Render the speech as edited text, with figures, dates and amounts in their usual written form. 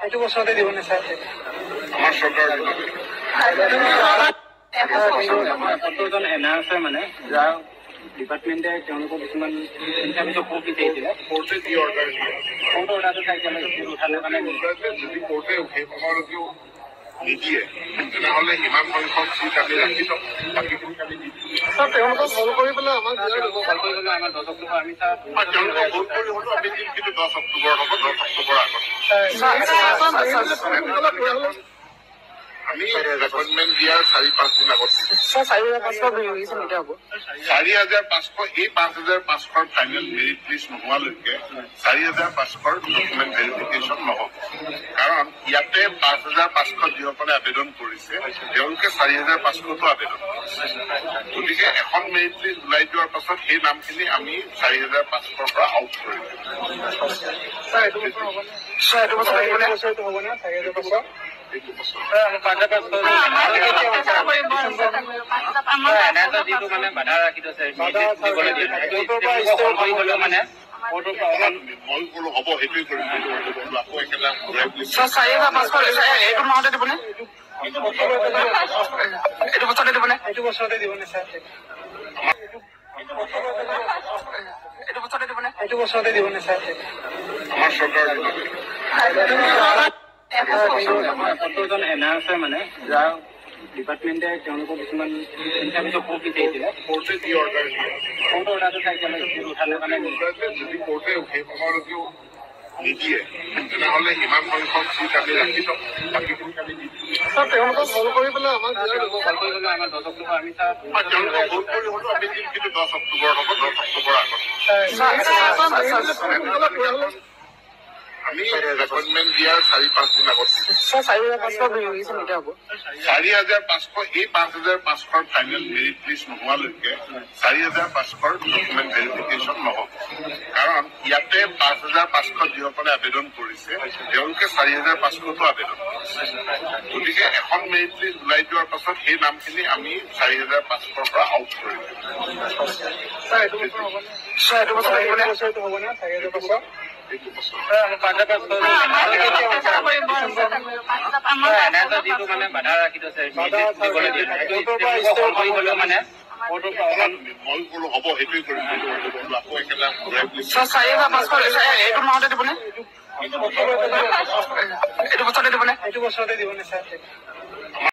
এইটো বছৰতে দিব নে ছাৰ? আমাৰ চৰকাৰ 70জন এনআৰ আছে মানে যাৰ ডিপাৰ্টমেণ্টে তেওঁলোকক কিছুমান ইণ্টাৰভিউ ক'ত বিচাৰিছিলে কোৰ্টে যি অৰ্ডাৰ দিয়ে কোৰ্ট অৰ্ডাৰটো চাই উঠালে মানে যদি কোৰ্টে সেই সময়লৈকেও নিদিয়ে তেনেহ'লে সিমান সংখ্যক চিট আমি ৰাখি থওঁ বাকীখিনি আমি দি দিম। ছাৰ তেওঁলোকক ভুল কৰি পেলাই আমাক ভুল কৰি পেলাই আমাৰ 10 অক্টোবৰ আমি ছাৰ তেওঁলোকক ভুল কৰি হ'লেও আমি দিম, কিন্তু 10 অক্টোবৰত হ'ব, 10 অক্টোবৰৰ আগত আমি এপইণ্টমেণ্ট দিয়াৰ 4-5 দিন আগত 4,500 এই 5,500 ফাইনেল মেৰিট লিষ্ট নোহোৱালৈকে 4,500 ডকুমেণ্ট ভেৰিফিকেশ্যন নহ'ব। কাৰণ ইয়াতে 5,500 যিসকলে আবেদন কৰিছে তেওঁলোকে 4,500টো আবেদন কৰিছে। গতিকে এখন মেৰিট লিষ্ট ওলাই যোৱাৰ পাছত সেই নামখিনি আমি 4,500ৰ পৰা আউট কৰি দিম। এইটো বছৰ যিটো মানে বাধা ৰাখি থৈছে মানে মই বোলো হ'ব সেইটোৱে কৰিম আকৌ একেটা এইটো বছৰতে দিব নে ছাৰ? এইটো বছৰতে দিব নে ছাৰ? আমাৰ চৰকাৰ 70জন এনআৰ আছে মানে যাৰ ডিপাৰ্টমেণ্টে তেওঁলোকক কিছুমান ইণ্টাৰভিউ ক'ত বিচাৰিছিলে কোৰ্টে যি অৰ্ডাৰ দিয়ে কোৰ্ট অৰ্ডাৰটো চাই উঠালে মানে যদি কোৰ্টে সেই সময়লৈকেও নিদিয়ে তেনেহ'লে সিমান সংখ্যক চিট আমি ৰাখি থওঁ বাকীখিনি আমি দি দিম। ছাৰ তেওঁলোকক ভুল কৰি পেলাই আমাক ভুল কৰি পেলাই আমাৰ 10 অক্টোবৰ আমি ছাৰ তেওঁলোকক ভুল কৰি হ'লেও আমি দিম, কিন্তু 10 অক্টোবৰত হ'ব, 10 অক্টোবৰৰ আগত আমি এপইণ্টমেণ্ট দিয়াৰ 4-5 দিন আগত 4,500 এই 5,500 ফাইনেল মেৰিট লিষ্ট নোহোৱালৈকে 4,500 ডকুমেণ্ট ভেৰিফিকেশ্যন নহ'ব। কাৰণ ইয়াতে 5,500 যিসকলে আবেদন কৰিছে তেওঁলোকে 4,500টো আবেদন কৰিছে। গতিকে এখন মেৰিট লিষ্ট ওলাই যোৱাৰ পাছত সেই নামখিনি আমি 4,500ৰ পৰা আউট কৰি দিম। এইটো বছৰ যিটো মানে বাধা ৰাখি থৈছে মানে মই বোলো হ'ব সেইটোৱে কৰিম আকৌ একেটা এইটো বছৰতে দিব নে ছাৰ?